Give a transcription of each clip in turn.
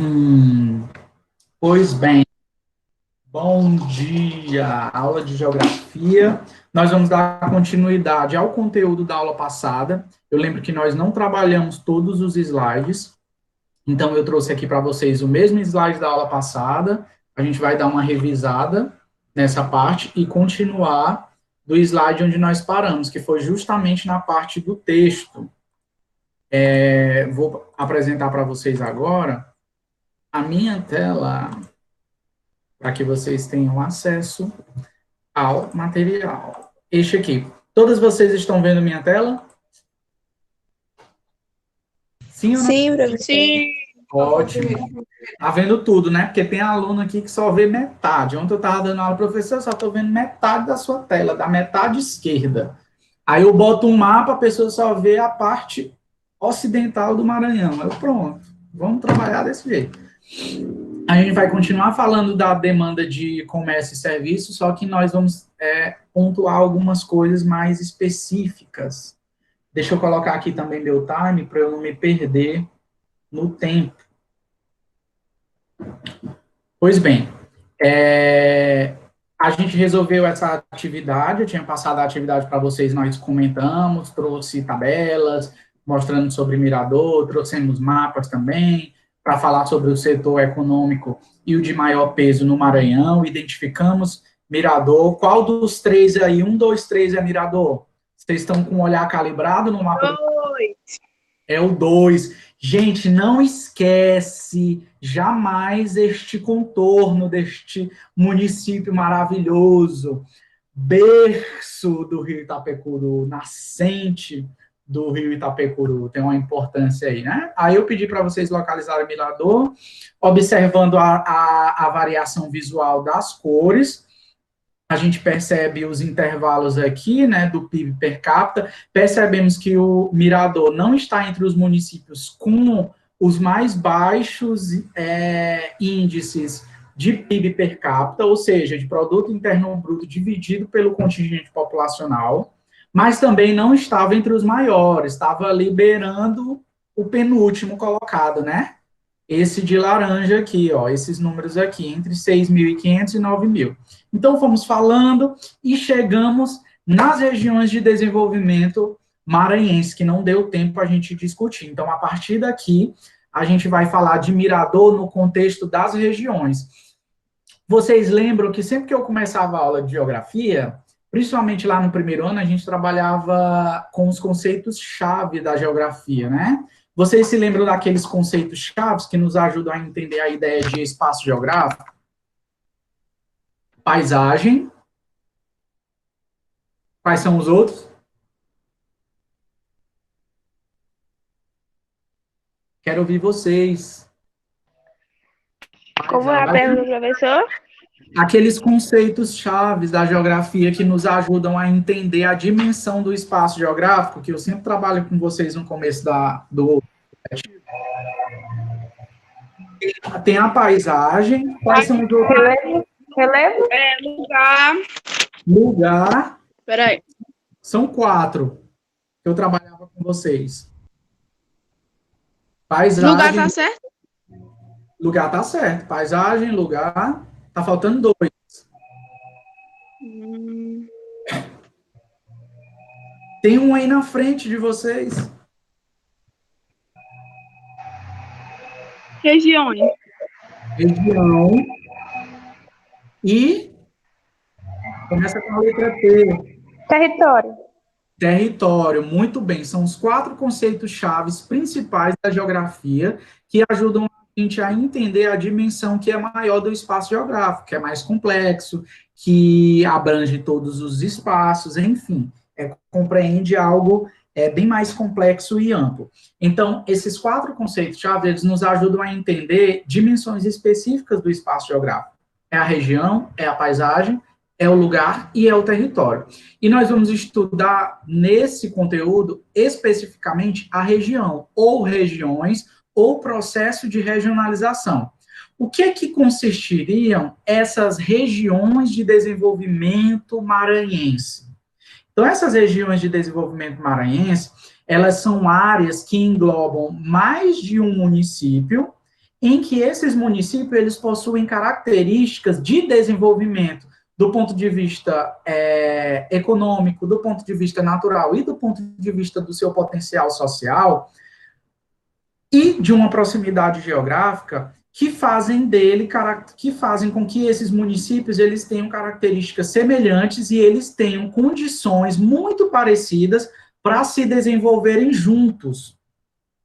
Hum, pois bem, bom dia, aula de geografia. Nós vamos dar continuidade ao conteúdo da aula passada. Eu lembro que nós não trabalhamos todos os slides, então eu trouxe aqui para vocês o mesmo slide da aula passada. A gente vai dar uma revisada nessa parte e continuar do slide onde nós paramos, que foi justamente na parte do texto. Vou apresentar para vocês agora a minha tela, para que vocês tenham acesso ao material. Este aqui. Todas vocês estão vendo minha tela? Sim ou não? Sim, professor. Sim. Ótimo. Tá vendo tudo, né? Porque tem aluno aqui que só vê metade. Ontem eu estava dando aula, professor, eu só estou vendo metade da sua tela, da metade esquerda. Aí eu boto um mapa, a pessoa só vê a parte ocidental do Maranhão. Eu, pronto, vamos trabalhar desse jeito. A gente vai continuar falando da demanda de comércio e serviço, só que nós vamos pontuar algumas coisas mais específicas. Deixa eu colocar aqui também meu time, para eu não me perder no tempo. Pois bem, a gente resolveu essa atividade, eu tinha passado a atividade para vocês, nós comentamos, trouxe tabelas, mostrando sobre Mirador, trouxemos mapas também, para falar sobre o setor econômico e o de maior peso no Maranhão, identificamos Mirador. Qual dos três aí? 1, 2, 3 é Mirador? Vocês estão com o olhar calibrado no mapa? 2. É o 2. Gente, não esquece jamais este contorno deste município maravilhoso, berço do Rio Itapecuru, nascente do Rio Itapecuru, tem uma importância aí, né? Aí eu pedi para vocês localizarem o Mirador, observando a variação visual das cores. A gente percebe os intervalos aqui, né, do PIB per capita, percebemos que o Mirador não está entre os municípios com os mais baixos índices de PIB per capita, ou seja, de produto interno bruto dividido pelo contingente populacional, mas também não estava entre os maiores, estava liberando o penúltimo colocado, né? Esse de laranja aqui, ó, esses números aqui, entre 6.500 e 9.000. Então, fomos falando e chegamos nas regiões de desenvolvimento maranhense, que não deu tempo a gente discutir. Então, a partir daqui, a gente vai falar de Mirador no contexto das regiões. Vocês lembram que sempre que eu começava a aula de geografia, principalmente lá no primeiro ano, a gente trabalhava com os conceitos-chave da geografia, né? Vocês se lembram daqueles conceitos chaves que nos ajudam a entender a ideia de espaço geográfico? Paisagem. Quais são os outros? Quero ouvir vocês. Como é a pergunta do professor? Aqueles conceitos chaves da geografia que nos ajudam a entender a dimensão do espaço geográfico, que eu sempre trabalho com vocês no começo do tem a paisagem. Quais são os outros? Relevo? Lugar. Lugar. Peraí. São 4 que eu trabalhava com vocês. Paisagem. Lugar tá certo? Lugar tá certo. Paisagem, lugar. Tá faltando 2. Tem um aí na frente de vocês. Regiões. Região. E começa com a letra T. Território. Território, muito bem. São os 4 conceitos chaves principais da geografia que ajudam a gente a entender a dimensão que é maior do espaço geográfico, que é mais complexo, que abrange todos os espaços, enfim, compreende algo bem mais complexo e amplo. Então, esses 4 conceitos chaves, eles nos ajudam a entender dimensões específicas do espaço geográfico. É a região, é a paisagem, é o lugar e é o território. E nós vamos estudar nesse conteúdo especificamente a região, ou regiões, ou processo de regionalização. O que é que consistiriam essas regiões de desenvolvimento maranhense? Então, essas regiões de desenvolvimento maranhense, elas são áreas que englobam mais de um município em que esses municípios eles possuem características de desenvolvimento do ponto de vista econômico, do ponto de vista natural e do ponto de vista do seu potencial social e de uma proximidade geográfica que fazem com que esses municípios eles tenham características semelhantes e eles tenham condições muito parecidas para se desenvolverem juntos.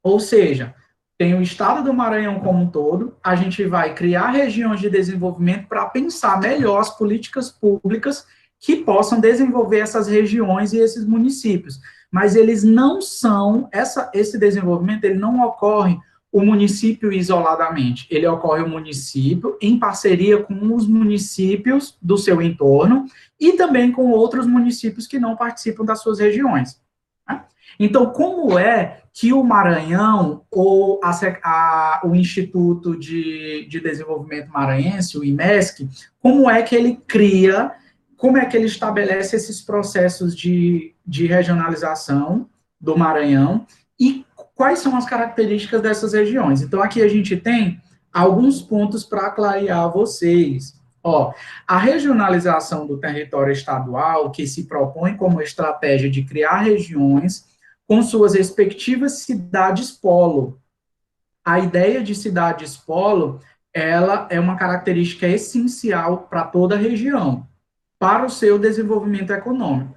Ou seja, tem o estado do Maranhão como um todo, a gente vai criar regiões de desenvolvimento para pensar melhor as políticas públicas que possam desenvolver essas regiões e esses municípios. Mas eles não são, esse desenvolvimento, ele não ocorre o município isoladamente, ele ocorre o município em parceria com os municípios do seu entorno e também com outros municípios que não participam das suas regiões. Né? Então, como é que o Maranhão, ou o Instituto de Desenvolvimento Maranhense, o IMESC, como é que ele cria, como é que ele estabelece esses processos de regionalização do Maranhão e quais são as características dessas regiões? Então, aqui a gente tem alguns pontos para clarear a vocês. A regionalização do território estadual, que se propõe como estratégia de criar regiões com suas respectivas cidades-polo. A ideia de cidades-polo, ela é uma característica essencial para toda a região, para o seu desenvolvimento econômico.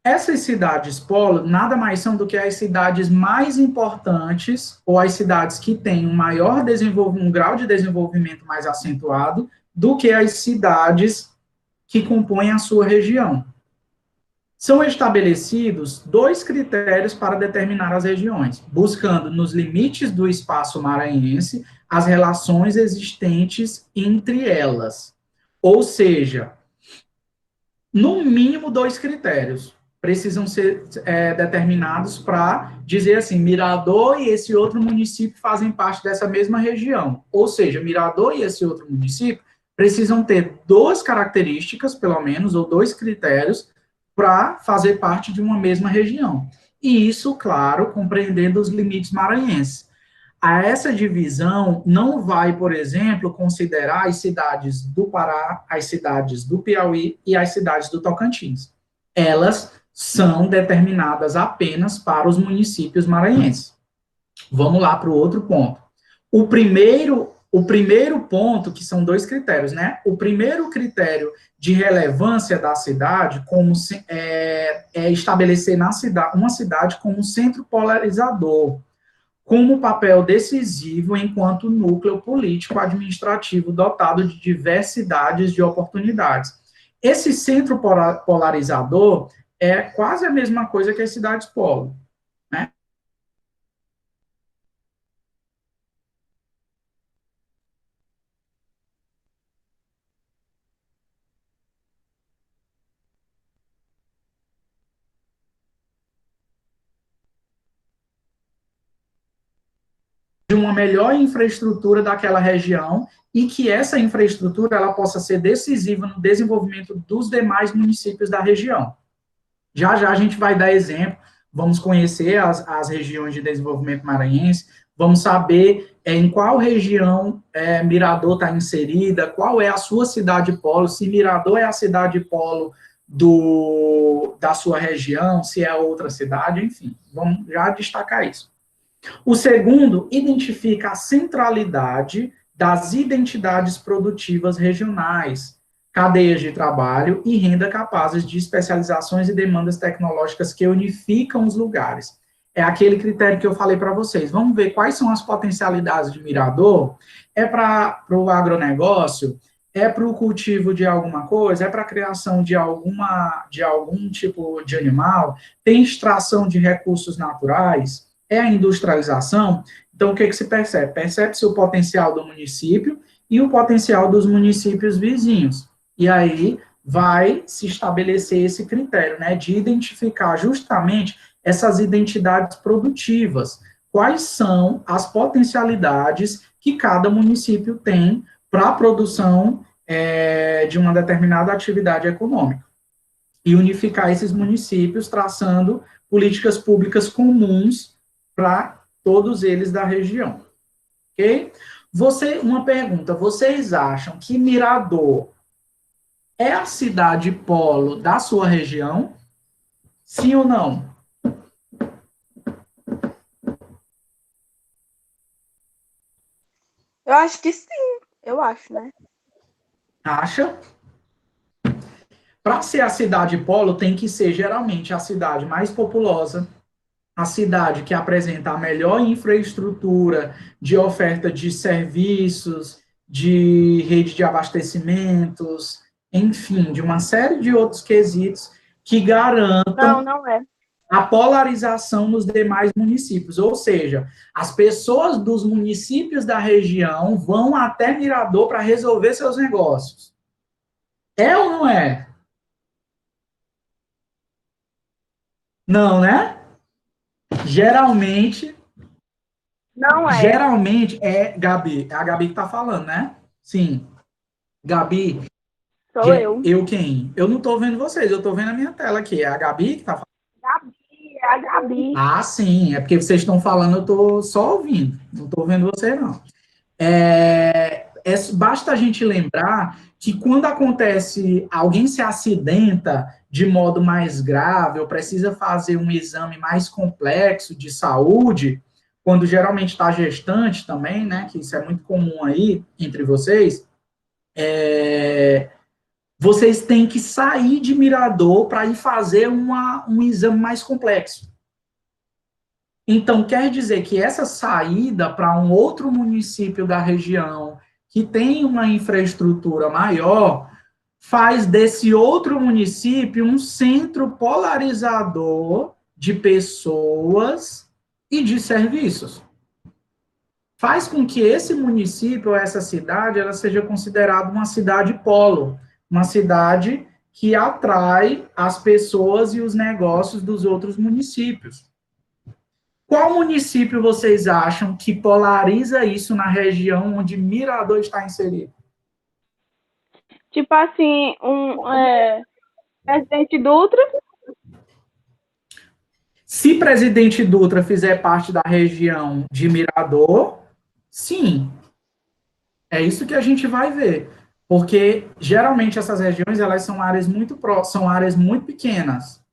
Essas cidades-polo nada mais são do que as cidades mais importantes, ou as cidades que têm um grau de desenvolvimento mais acentuado do que as cidades que compõem a sua região. São estabelecidos 2 critérios para determinar as regiões, buscando, nos limites do espaço maranhense, as relações existentes entre elas. Ou seja, no mínimo 2 critérios precisam ser determinados para dizer assim, Mirador e esse outro município fazem parte dessa mesma região. Ou seja, Mirador e esse outro município precisam ter 2 características, pelo menos, ou 2 critérios, para fazer parte de uma mesma região. E isso, claro, compreendendo os limites maranhenses. Essa divisão não vai, por exemplo, considerar as cidades do Pará, as cidades do Piauí e as cidades do Tocantins. Elas são determinadas apenas para os municípios maranhenses. Vamos lá para o outro ponto. O primeiro ponto, que são 2 critérios, né? O primeiro critério de relevância da cidade é estabelecer uma cidade como centro polarizador, como papel decisivo enquanto núcleo político-administrativo dotado de diversidades de oportunidades. Esse centro polarizador é quase a mesma coisa que as cidades-polo, né? De uma melhor infraestrutura daquela região e que essa infraestrutura ela possa ser decisiva no desenvolvimento dos demais municípios da região. Já já a gente vai dar exemplo, vamos conhecer as regiões de desenvolvimento maranhense, vamos saber em qual região Mirador está inserida, qual é a sua cidade-polo, se Mirador é a cidade-polo da sua região, se é outra cidade, enfim, vamos já destacar isso. O segundo, identifica a centralidade das identidades produtivas regionais, cadeias de trabalho e renda capazes de especializações e demandas tecnológicas que unificam os lugares. É aquele critério que eu falei para vocês. Vamos ver quais são as potencialidades de Mirador. É para o agronegócio? É para o cultivo de alguma coisa? É para a criação de algum tipo de animal? Tem extração de recursos naturais? É a industrialização? Então, o que se percebe? Percebe-se o potencial do município e o potencial dos municípios vizinhos. E aí vai se estabelecer esse critério, né, de identificar justamente essas identidades produtivas. Quais são as potencialidades que cada município tem para a produção de uma determinada atividade econômica. E unificar esses municípios, traçando políticas públicas comuns para todos eles da região. ok? Uma pergunta, vocês acham que Mirador é a cidade polo da sua região? Sim ou não? Eu acho que sim. Eu acho, né? Acha? Para ser a cidade polo, tem que ser geralmente a cidade mais populosa, a cidade que apresenta a melhor infraestrutura de oferta de serviços, de rede de abastecimentos, enfim, de uma série de outros quesitos que garantam Não é. a polarização nos demais municípios, ou seja, as pessoas dos municípios da região vão até Mirador para resolver seus negócios. É ou não é? Não, né? Geralmente, Não é. geralmente é Gabi, é a Gabi que está falando, né? Sim. Gabi, Sou eu. eu quem? Eu não estou vendo vocês, eu estou vendo a minha tela aqui. É a Gabi que está falando? Gabi, é a Gabi. Ah, sim, é porque vocês estão falando, eu estou só ouvindo, não estou vendo vocês, não. Basta a gente lembrar que quando acontece, alguém se acidenta de modo mais grave ou precisa fazer um exame mais complexo de saúde, quando geralmente está gestante também, né, que isso é muito comum aí entre vocês, vocês têm que sair de Mirador para ir fazer um exame mais complexo. Então, quer dizer que essa saída para um outro município da região que tem uma infraestrutura maior faz desse outro município um centro polarizador de pessoas e de serviços. Faz com que esse município ou essa cidade ela seja considerada uma cidade polo, uma cidade que atrai as pessoas e os negócios dos outros municípios. Qual município vocês acham que polariza isso na região onde Mirador está inserido? Tipo assim, Presidente Dutra. Se Presidente Dutra fizer parte da região de Mirador, sim, é isso que a gente vai ver. Porque geralmente essas regiões elas são áreas são áreas muito pequenas.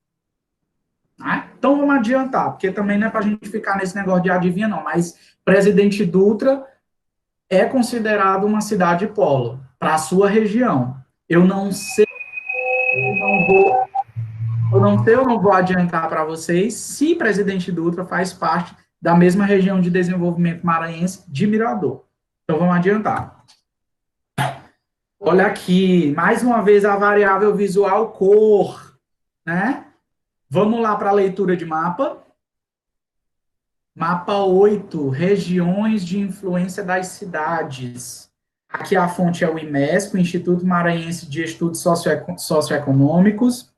Né? Então vamos adiantar, porque também não é para a gente ficar nesse negócio de adivinha, não. Mas Presidente Dutra é considerado uma cidade polo para a sua região. Eu não sei, eu não vou adiantar para vocês se Presidente Dutra faz parte da mesma região de desenvolvimento maranhense de Mirador. Então vamos adiantar. Olha aqui, mais uma vez a variável visual cor, né? Vamos lá para a leitura de mapa. Mapa 8, regiões de influência das cidades. Aqui a fonte é o IMESC, o Instituto Maranhense de Estudos Socioeconômicos.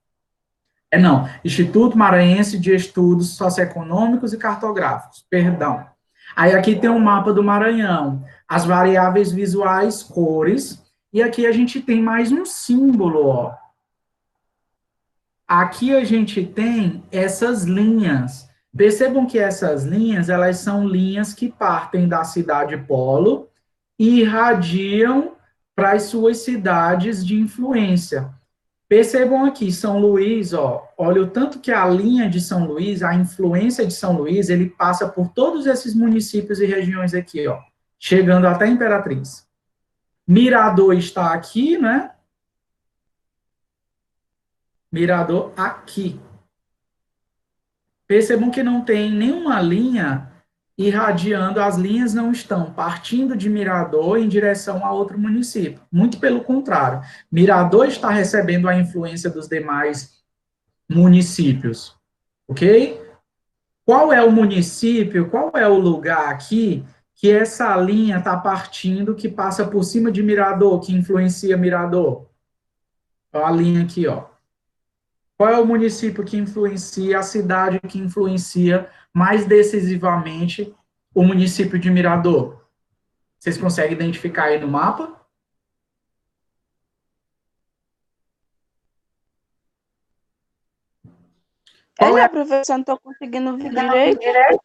Não, Instituto Maranhense de Estudos Socioeconômicos e Cartográficos, perdão. Aí aqui tem um mapa do Maranhão, as variáveis visuais, cores, e aqui a gente tem mais um símbolo, ó. Aqui a gente tem essas linhas. Percebam que essas linhas, elas são linhas que partem da cidade polo e irradiam para as suas cidades de influência. Percebam aqui, São Luís, ó, olha o tanto que a linha de São Luís, a influência de São Luís, ele passa por todos esses municípios e regiões aqui, ó, chegando até Imperatriz. Mirador está aqui, né? Mirador aqui. Percebam que não tem nenhuma linha irradiando, as linhas não estão partindo de Mirador em direção a outro município. Muito pelo contrário. Mirador está recebendo a influência dos demais municípios. Ok? Qual é o município, qual é o lugar aqui que essa linha está partindo, que passa por cima de Mirador, que influencia Mirador? Olha a linha aqui, ó. Qual é o município que influencia, a cidade que influencia mais decisivamente o município de Mirador? Vocês conseguem identificar aí no mapa? Qual é? Professor, não estou conseguindo ver direito.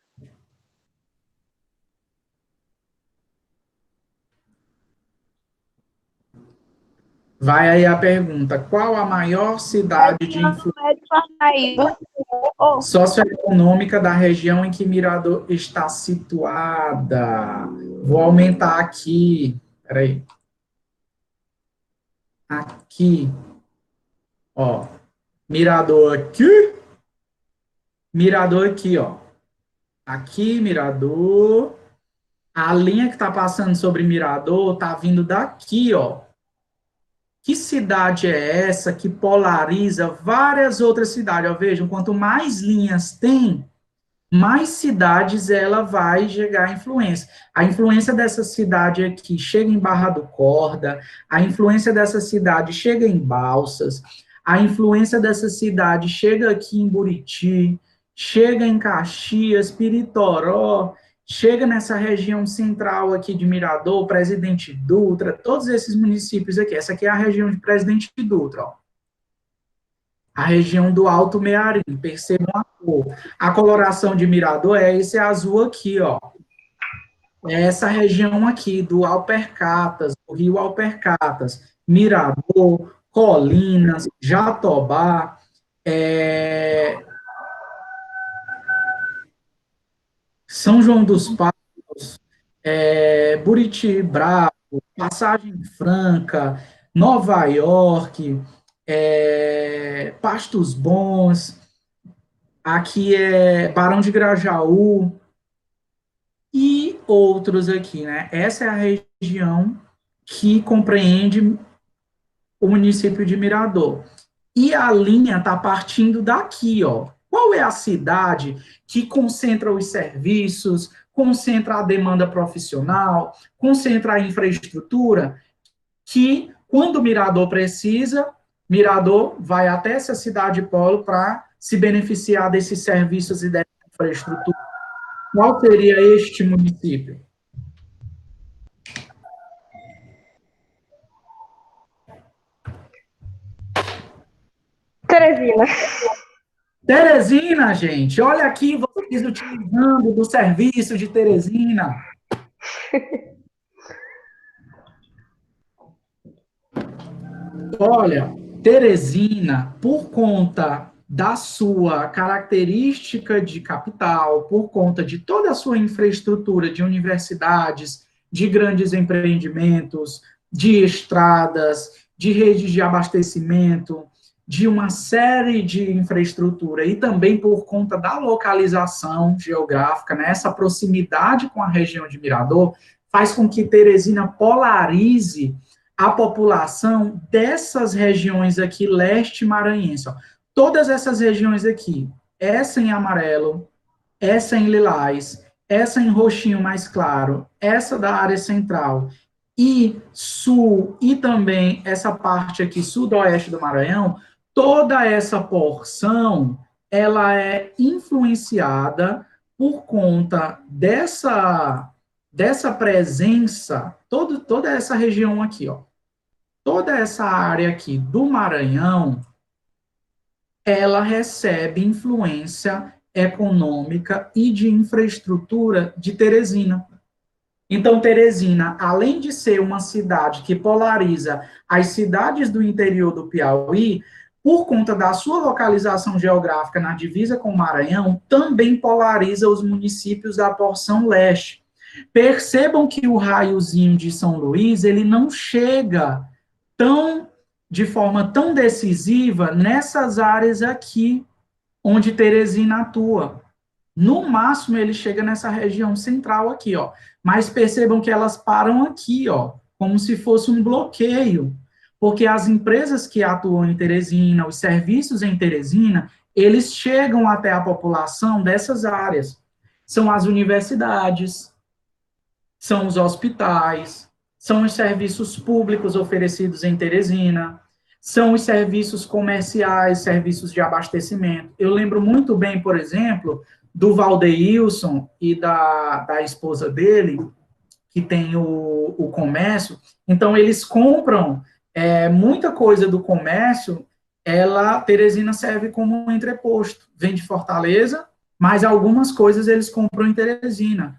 Vai aí a pergunta: qual a maior cidade de influência socioeconômica da região em que Mirador está situada? Vou aumentar aqui. Peraí. Aqui. Ó. Mirador aqui. Mirador aqui, ó. Aqui, Mirador. A linha que está passando sobre Mirador está vindo daqui, ó. Que cidade é essa que polariza várias outras cidades? Ó, vejam, quanto mais linhas tem, mais cidades ela vai chegar a influência. A influência dessa cidade aqui chega em Barra do Corda, a influência dessa cidade chega em Balsas, a influência dessa cidade chega aqui em Buriti, chega em Caxias, Piritoró, chega nessa região central aqui de Mirador, Presidente Dutra, todos esses municípios aqui. Essa aqui é a região de Presidente Dutra, ó. A região do Alto Mearim, percebam a cor. A coloração de Mirador é esse azul aqui, ó. É essa região aqui do Alpercatas, do Rio Alpercatas, Mirador, Colinas, Jatobá, São João dos Passos, Buriti Bravo, Passagem Franca, Nova York, Pastos Bons, aqui é Barão de Grajaú e outros aqui, né? Essa é a região que compreende o município de Mirador. E a linha está partindo daqui, ó. Qual é a cidade que concentra os serviços, concentra a demanda profissional, concentra a infraestrutura, que quando Mirador precisa, Mirador vai até essa cidade polo para se beneficiar desses serviços e dessa infraestrutura. Qual seria este município? Teresina. Teresina, gente. Olha aqui vocês utilizando do serviço de Teresina. Olha, Teresina, por conta da sua característica de capital, por conta de toda a sua infraestrutura de universidades, de grandes empreendimentos, de estradas, de redes de abastecimento, de uma série de infraestrutura e também por conta da localização geográfica, né, essa proximidade com a região de Mirador, faz com que Teresina polarize a população dessas regiões aqui, leste maranhense. Ó. Todas essas regiões aqui, essa em amarelo, essa em lilás, essa em roxinho mais claro, essa da área central e sul, e também essa parte aqui, sudoeste do Maranhão, toda essa porção, ela é influenciada por conta dessa presença, toda essa região aqui, ó. Toda essa área aqui do Maranhão, ela recebe influência econômica e de infraestrutura de Teresina. Então, Teresina, além de ser uma cidade que polariza as cidades do interior do Piauí, por conta da sua localização geográfica na divisa com o Maranhão, também polariza os municípios da porção leste. Percebam que o raiozinho de São Luís, ele não chega de forma tão decisiva nessas áreas aqui, onde Teresina atua. No máximo, ele chega nessa região central aqui, ó. Mas percebam que elas param aqui, ó, como se fosse um bloqueio, porque as empresas que atuam em Teresina, os serviços em Teresina, eles chegam até a população dessas áreas. São as universidades, são os hospitais, são os serviços públicos oferecidos em Teresina, são os serviços comerciais, serviços de abastecimento. Eu lembro muito bem, por exemplo, do Valdeilson e da esposa dele, que tem o comércio. Então, eles compram muita coisa do comércio, Teresina serve como um entreposto. Vem de Fortaleza, mas algumas coisas eles compram em Teresina.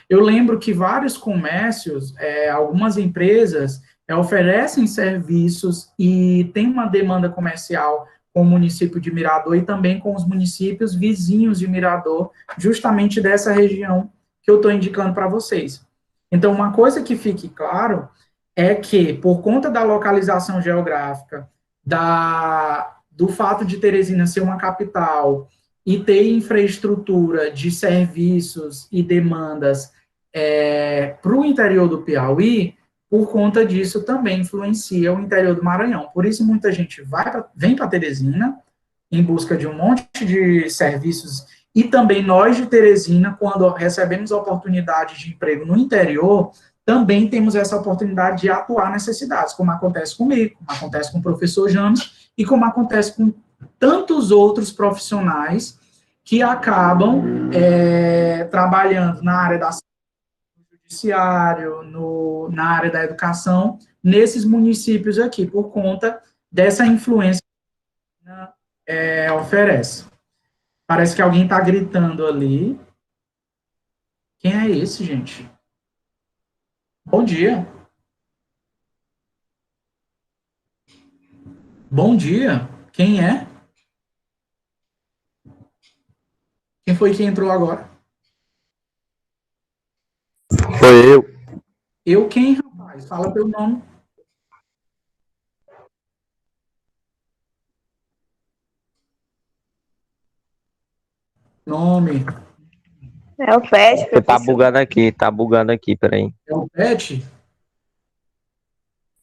Eu lembro que vários comércios, algumas empresas, oferecem serviços e tem uma demanda comercial com o município de Mirador e também com os municípios vizinhos de Mirador, justamente dessa região que eu estou indicando para vocês. Então, uma coisa que fique claro é que, por conta da localização geográfica, do fato de Teresina ser uma capital e ter infraestrutura de serviços e demandas para o interior do Piauí, por conta disso também influencia o interior do Maranhão. Por isso, muita gente vem para Teresina em busca de um monte de serviços e também nós de Teresina, quando recebemos oportunidade de emprego no interior, também temos essa oportunidade de atuar nessas cidades, como acontece comigo, como acontece com o professor James e como acontece com tantos outros profissionais que acabam trabalhando na área da judiciário, na área da educação, nesses municípios aqui, por conta dessa influência que oferece. Parece que alguém está gritando ali. Quem é esse, gente? Bom dia. Bom dia. Quem é? Quem foi que entrou agora? Foi eu. Eu quem, rapaz? Fala teu nome. Nome. É o Pet, Você tá bugando aqui, peraí. É o Pet?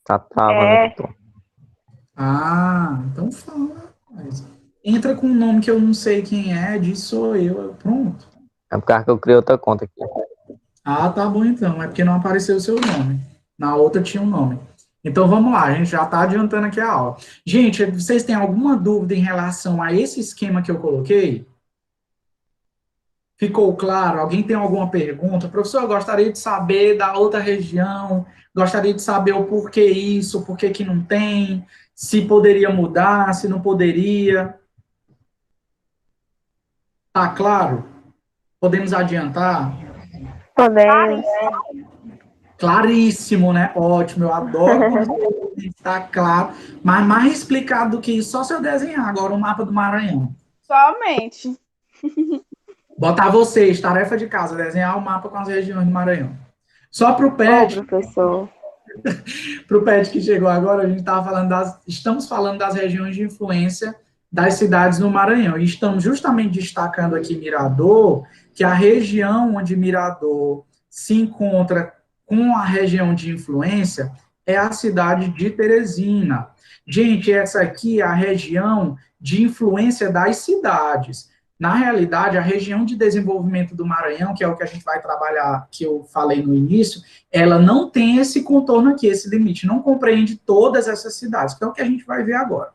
Tá travando aqui, pô. Ah, então fala. Entra com um nome que eu não sei quem diz sou eu. Pronto. É por causa que eu criei outra conta aqui. Ah, tá bom então. É porque não apareceu o seu nome. Na outra tinha um nome. Então vamos lá, a gente já está adiantando aqui a aula. Gente, vocês têm alguma dúvida em relação a esse esquema que eu coloquei? Ficou claro? Alguém tem alguma pergunta? Professor, eu gostaria de saber da outra região, gostaria de saber o porquê isso, porquê que não tem, se poderia mudar, se não poderia. Tá claro? Podemos adiantar? Podemos. Claríssimo, né? Ótimo, eu adoro quando está claro, mas mais explicado do que isso, só se eu desenhar agora o mapa do Maranhão. Somente. Botar vocês, tarefa de casa, desenhar o mapa com as regiões do Maranhão. Só para o Pet, professor. para o Pet que chegou agora, a gente estamos falando das regiões de influência das cidades no Maranhão. E estamos justamente destacando aqui Mirador, que a região onde Mirador se encontra com a região de influência é a cidade de Teresina. Gente, essa aqui é a região de influência das cidades. Na realidade, a região de desenvolvimento do Maranhão, que é o que a gente vai trabalhar, que eu falei no início, ela não tem esse contorno aqui, esse limite, não compreende todas essas cidades, que é o que a gente vai ver agora.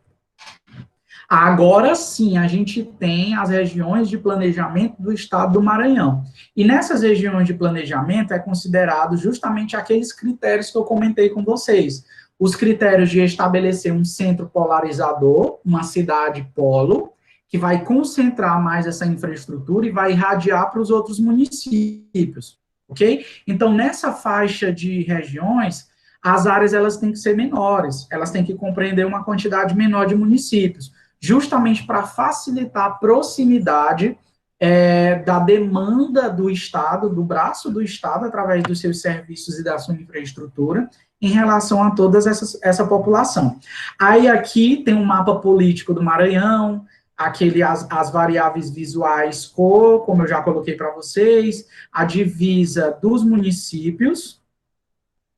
Agora sim, a gente tem as regiões de planejamento do estado do Maranhão. E nessas regiões de planejamento é considerado justamente aqueles critérios que eu comentei com vocês. Os critérios de estabelecer um centro polarizador, uma cidade polo, que vai concentrar mais essa infraestrutura e vai irradiar para os outros municípios, ok? Então, nessa faixa de regiões, as áreas elas têm que ser menores, elas têm que compreender uma quantidade menor de municípios, justamente para facilitar a proximidade da demanda do Estado, do braço do Estado, através dos seus serviços e da sua infraestrutura, em relação a toda essa população. Aí aqui tem um mapa político do Maranhão, as variáveis visuais cor, como eu já coloquei para vocês, a divisa dos municípios,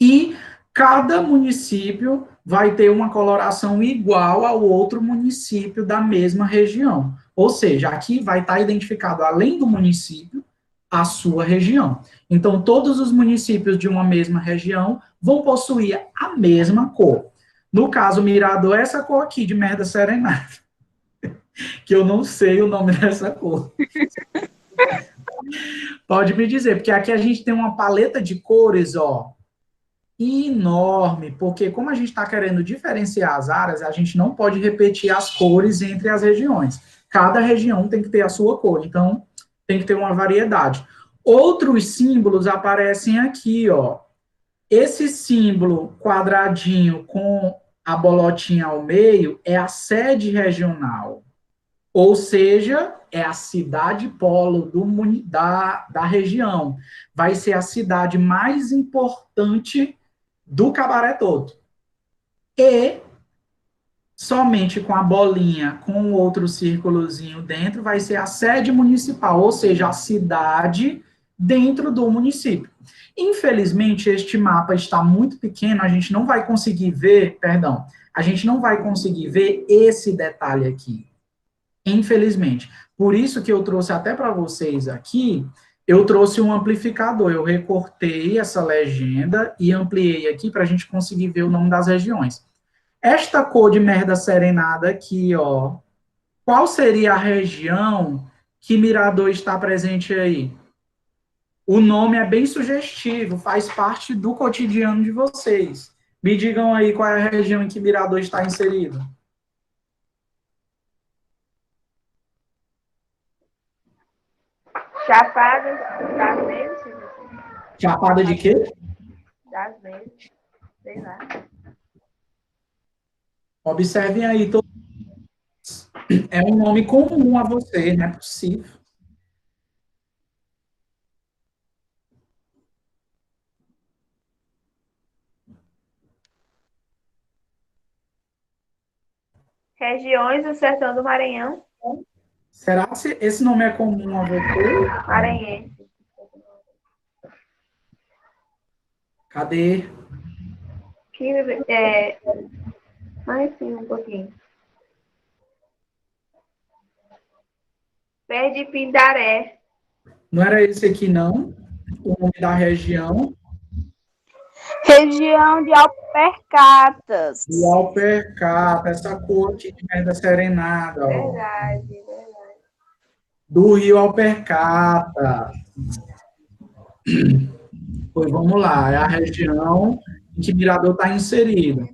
e cada município vai ter uma coloração igual ao outro município da mesma região. Ou seja, aqui vai estar identificado, além do município, a sua região. Então, todos os municípios de uma mesma região vão possuir a mesma cor. No caso, Mirador é essa cor aqui, de merda serenata, que eu não sei o nome dessa cor. Pode me dizer, porque aqui a gente tem uma paleta de cores, ó, enorme, porque como a gente está querendo diferenciar as áreas, a gente não pode repetir as cores entre as regiões. Cada região tem que ter a sua cor, então tem que ter uma variedade. Outros símbolos aparecem aqui, ó. Esse símbolo quadradinho com a bolotinha ao meio é a sede regional, ou seja, é a cidade polo da região. Vai ser a cidade mais importante do cabaré todo. E somente com a bolinha, com o outro círculozinho dentro, vai ser a sede municipal, ou seja, a cidade dentro do município. Infelizmente, este mapa está muito pequeno, a gente não vai conseguir ver, perdão, a gente não vai conseguir ver esse detalhe aqui. Infelizmente. Por isso que eu trouxe até para vocês aqui, eu trouxe um amplificador, eu recortei essa legenda e ampliei aqui para a gente conseguir ver o nome das regiões. Esta cor de merda serenada aqui, ó, qual seria a região que Mirador está presente aí? O nome é bem sugestivo, faz parte do cotidiano de vocês. Me digam aí qual é a região em que Mirador está inserido. Chapada das Neves. Chapada de quê? Das Neves. Sei lá. Observem aí, é um nome comum a você, não é possível. Regiões do Sertão do Maranhão. Será que esse nome é comum a você? Maranhense. Cadê? Mais sim, um pouquinho. Pé de Pindaré. Não era esse aqui, não? O nome da região? Região de Alpercatas. O Alpercata, essa corte de merda serenada, ó. Verdade. Do Rio Alpercata. Pois vamos lá, é a região em que Mirador está inserido.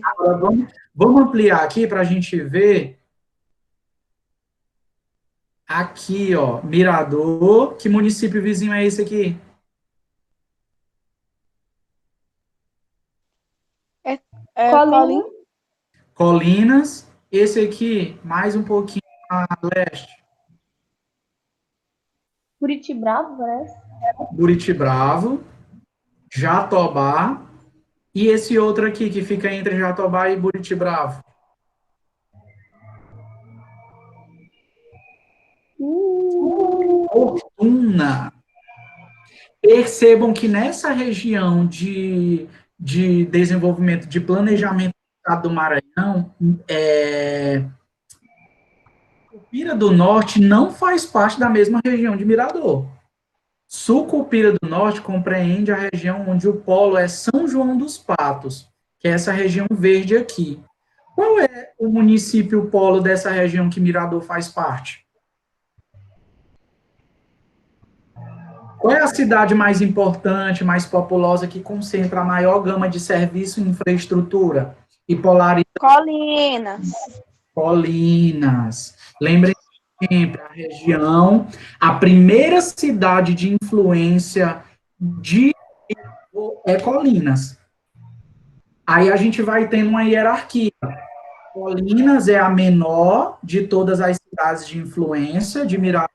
Agora vamos ampliar aqui para a gente ver aqui, ó, Mirador. Que município vizinho é esse aqui? Colim. Colinas. Esse aqui, mais um pouquinho a leste. Buritibravo, parece. Buritibravo. Jatobá. E esse outro aqui, que fica entre Jatobá e Buritibravo? Fortuna. Percebam que nessa região de desenvolvimento, de planejamento do Estado do Maranhão, Sucupira do Norte não faz parte da mesma região de Mirador. Sucupira do Norte compreende a região onde o polo é São João dos Patos, que é essa região verde aqui. Qual é o município polo dessa região que Mirador faz parte? Qual é a cidade mais importante, mais populosa, que concentra a maior gama de serviço e infraestrutura? E polaridade? Colinas. Colinas. Lembrem sempre, a região, a primeira cidade de influência é Colinas. Aí a gente vai tendo uma hierarquia. Colinas é a menor de todas as cidades de influência de Mirador,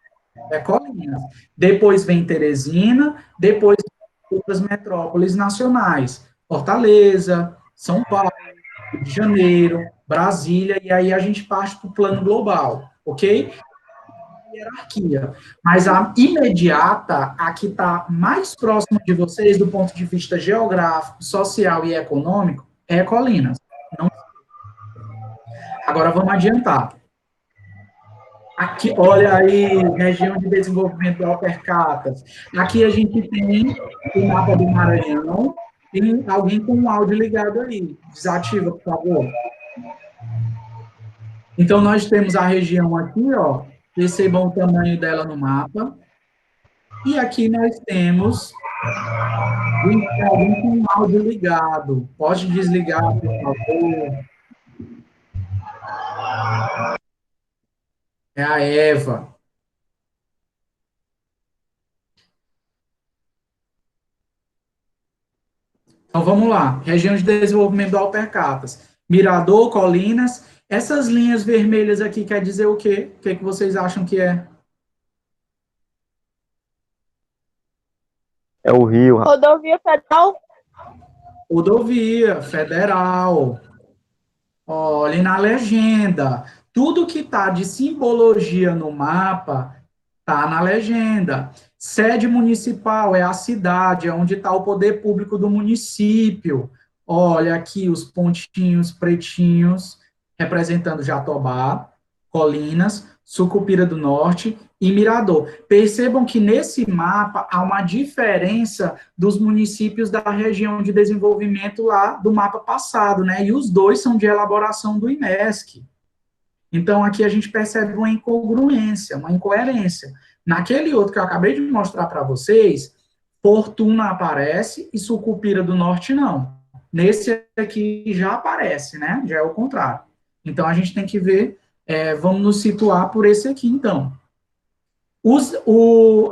é Colinas. Depois vem Teresina, depois outras metrópoles nacionais, Fortaleza, São Paulo, Rio de Janeiro, Brasília, e aí a gente parte para o plano global, ok? Hierarquia. Mas a imediata, a que está mais próxima de vocês do ponto de vista geográfico, social e econômico, é Colinas. Não... Agora vamos adiantar. Aqui, olha aí, região de desenvolvimento do Alpercatas. Aqui a gente tem o mapa do Maranhão. Tem alguém com um áudio ligado aí. Desativa, por favor. Então, nós temos a região aqui, ó. Percebam o tamanho dela no mapa. E aqui nós temos alguém com um áudio ligado. Pode desligar, por favor. É a Eva. Então, vamos lá. Região de desenvolvimento do Alpercatas. Mirador, Colinas. Essas linhas vermelhas aqui quer dizer o quê? O que que vocês acham que é? É o Rio, rapaz. Rodovia Federal. Rodovia Federal. Olhe na legenda. Tudo que está de simbologia no mapa está na legenda. Sede municipal é a cidade, é onde está o poder público do município. Olha aqui os pontinhos pretinhos representando Jatobá, Colinas, Sucupira do Norte e Mirador. Percebam que nesse mapa há uma diferença dos municípios da região de desenvolvimento lá do mapa passado, né? E os dois são de elaboração do IMESC. Então, aqui a gente percebe uma incongruência, uma incoerência. Naquele outro que eu acabei de mostrar para vocês, Fortuna aparece e Sucupira do Norte não. Nesse aqui já aparece, né? Já é o contrário. Então, a gente tem que ver, vamos nos situar por esse aqui, então.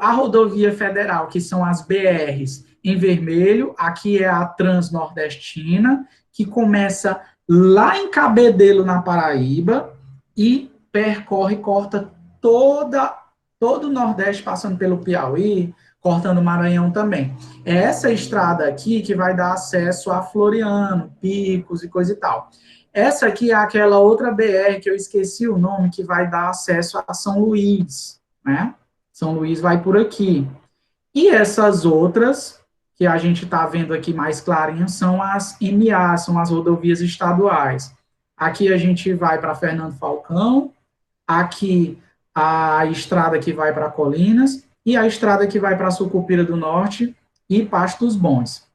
A rodovia federal, que são as BRs em vermelho, aqui é a Transnordestina, que começa lá em Cabedelo, na Paraíba, e percorre, corta todo o Nordeste, passando pelo Piauí, cortando o Maranhão também. É essa estrada aqui que vai dar acesso a Floriano, Picos e coisa e tal. Essa aqui é aquela outra BR que eu esqueci o nome, que vai dar acesso a São Luís, né? São Luís vai por aqui. E essas outras, que a gente está vendo aqui mais clarinhas, são as MA, são as rodovias estaduais. Aqui a gente vai para Fernando Falcão, aqui a estrada que vai para Colinas, e a estrada que vai para Sucupira do Norte e Pastos Bons.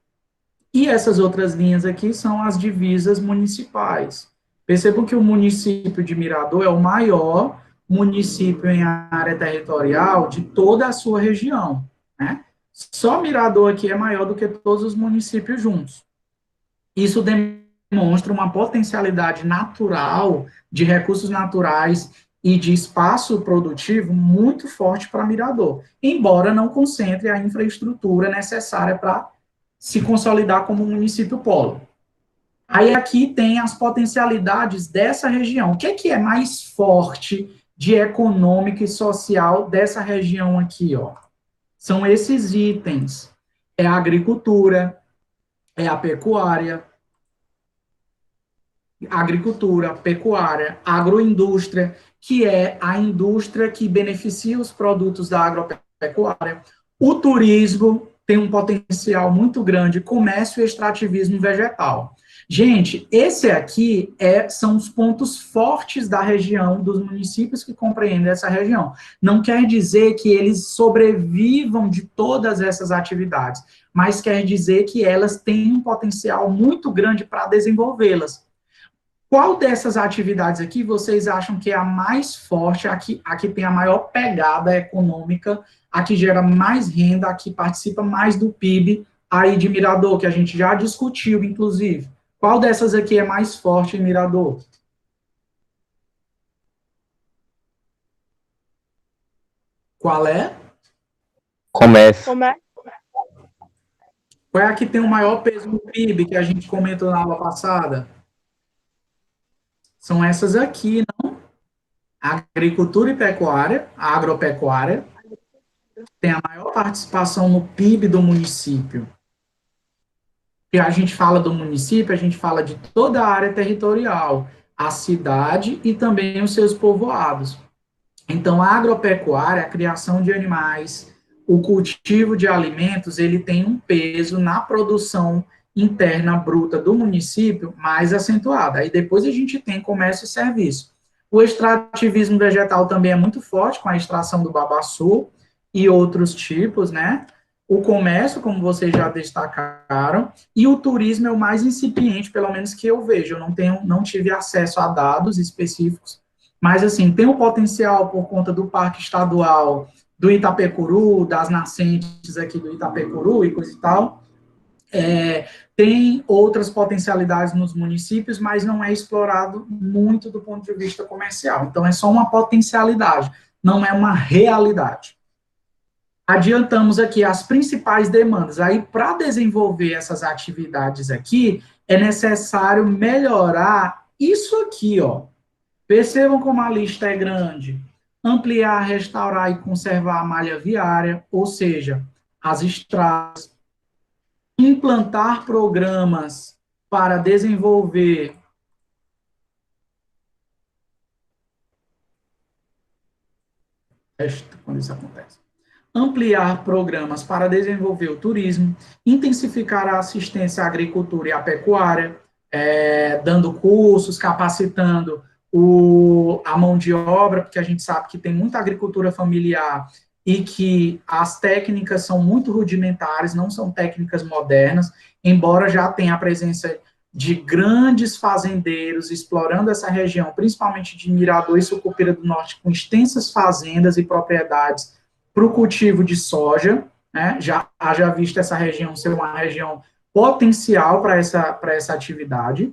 E essas outras linhas aqui são as divisas municipais. Percebam que o município de Mirador é o maior município em área territorial de toda a sua região, né? Só Mirador aqui é maior do que todos os municípios juntos. Isso demonstra uma potencialidade natural de recursos naturais e de espaço produtivo muito forte para Mirador, embora não concentre a infraestrutura necessária para se consolidar como município polo. Aí aqui tem as potencialidades dessa região. O que é mais forte de econômico e social dessa região aqui, ó? São esses itens. É a agricultura, é a pecuária, agroindústria, que é a indústria que beneficia os produtos da agropecuária. O turismo tem um potencial muito grande, comércio e extrativismo vegetal. Gente, esse aqui são os pontos fortes da região, dos municípios que compreendem essa região. Não quer dizer que eles sobrevivam de todas essas atividades, mas quer dizer que elas têm um potencial muito grande para desenvolvê-las. Qual dessas atividades aqui vocês acham que é a mais forte, a que tem a maior pegada econômica, a que gera mais renda, a que participa mais do PIB aí de Mirador, que a gente já discutiu, inclusive? Qual dessas aqui é mais forte em Mirador? Qual é? Comércio. Qual é a que tem o maior peso no PIB, que a gente comentou na aula passada? São essas aqui, não? Agricultura e pecuária, a agropecuária, tem a maior participação no PIB do município. E a gente fala do município, a gente fala de toda a área territorial, a cidade e também os seus povoados. Então, a agropecuária, a criação de animais, o cultivo de alimentos, ele tem um peso na produção interna bruta do município mais acentuada. Aí depois a gente tem comércio e serviço. O extrativismo vegetal também é muito forte, com a extração do babaçu e outros tipos, né? O comércio, como vocês já destacaram, e o turismo é o mais incipiente, pelo menos que eu vejo. Eu não tive acesso a dados específicos, mas, assim, tem o potencial por conta do Parque Estadual do Itapecuru, das nascentes aqui do Itapecuru e coisa e tal. Tem outras potencialidades nos municípios, mas não é explorado muito do ponto de vista comercial. Então, é só uma potencialidade, não é uma realidade. adiantamos aqui as principais demandas. Aí, para desenvolver essas atividades aqui, é necessário melhorar isso aqui, ó. Percebam como a lista é grande. Ampliar, restaurar e conservar a malha viária, ou seja, as estradas. Implantar programas para desenvolver quando isso acontece. Ampliar programas para desenvolver o turismo, intensificar a assistência à agricultura e à pecuária, dando cursos, capacitando a mão de obra, porque a gente sabe que tem muita agricultura familiar e que as técnicas são muito rudimentares, não são técnicas modernas, embora já tenha a presença de grandes fazendeiros explorando essa região, principalmente de Mirador e Sucupira do Norte, com extensas fazendas e propriedades para o cultivo de soja, né? Já haja visto essa região ser uma região potencial para essa atividade.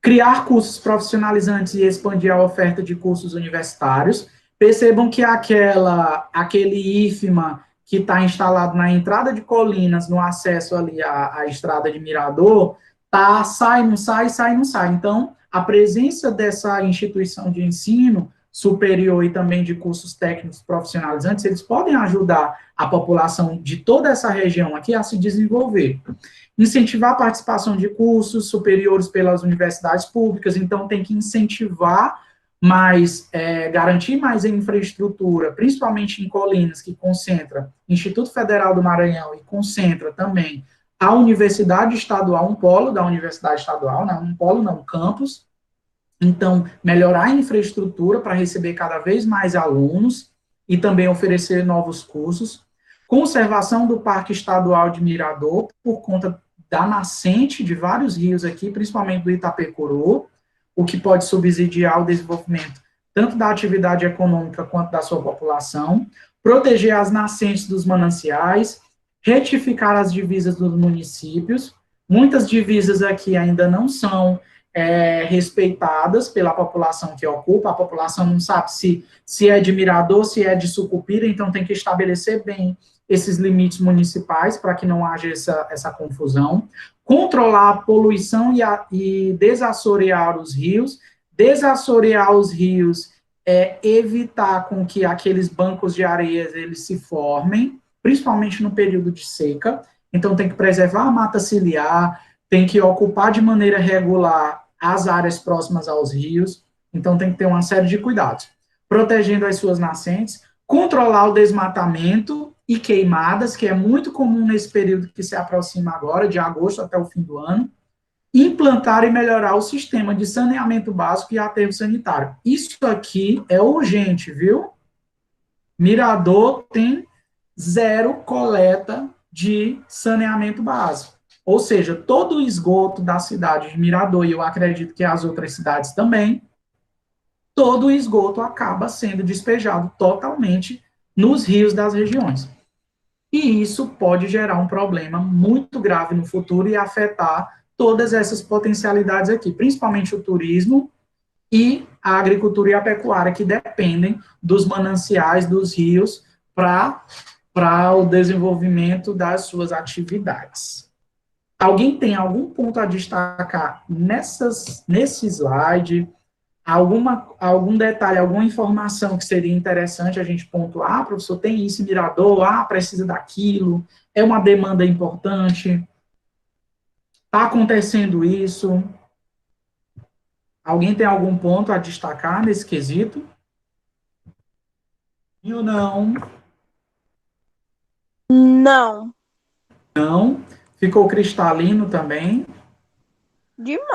Criar cursos profissionalizantes e expandir a oferta de cursos universitários. Percebam que aquele IFMA que está instalado na entrada de Colinas, no acesso ali à estrada de Mirador, sai, não sai, sai, não sai. Então, a presença dessa instituição de ensino superior e também de cursos técnicos profissionalizantes, eles podem ajudar a população de toda essa região aqui a se desenvolver. Incentivar a participação de cursos superiores pelas universidades públicas, então tem que incentivar mais, garantir mais infraestrutura, principalmente em Colinas, que concentra Instituto Federal do Maranhão e concentra também a Universidade Estadual, um polo da Universidade Estadual, não, um polo não, um campus. Então, melhorar a infraestrutura para receber cada vez mais alunos e também oferecer novos cursos. Conservação do Parque Estadual de Mirador, por conta da nascente de vários rios aqui, principalmente do Itapecuru, o que pode subsidiar o desenvolvimento tanto da atividade econômica quanto da sua população. Proteger as nascentes dos mananciais, retificar as divisas dos municípios. Muitas divisas aqui ainda não são respeitadas pela população que ocupa, a população não sabe se é de Mirador, se é de Sucupira, então tem que estabelecer bem esses limites municipais para que não haja essa confusão. Controlar a poluição e desassorear os rios. Desassorear os rios é evitar com que aqueles bancos de areias eles se formem, principalmente no período de seca. Então tem que preservar a mata ciliar, tem que ocupar de maneira regular as áreas próximas aos rios, então tem que ter uma série de cuidados. Protegendo as suas nascentes, controlar o desmatamento e queimadas, que é muito comum nesse período que se aproxima agora, de agosto até o fim do ano, implantar e melhorar o sistema de saneamento básico e aterro sanitário. Isso aqui é urgente, viu? Mirador tem 0 coleta de saneamento básico. Ou seja, todo o esgoto da cidade de Mirador, e eu acredito que as outras cidades também, todo o esgoto acaba sendo despejado totalmente nos rios das regiões. E isso pode gerar um problema muito grave no futuro e afetar todas essas potencialidades aqui, principalmente o turismo e a agricultura e a pecuária, que dependem dos mananciais, dos rios, para o desenvolvimento das suas atividades. Alguém tem algum ponto a destacar nesse slide? Algum detalhe, alguma informação que seria interessante a gente pontuar? Professor, tem isso em Mirador, precisa daquilo, é uma demanda importante, está acontecendo isso? Alguém tem algum ponto a destacar nesse quesito? Ou não? Não. Não. Ficou cristalino também? Demais.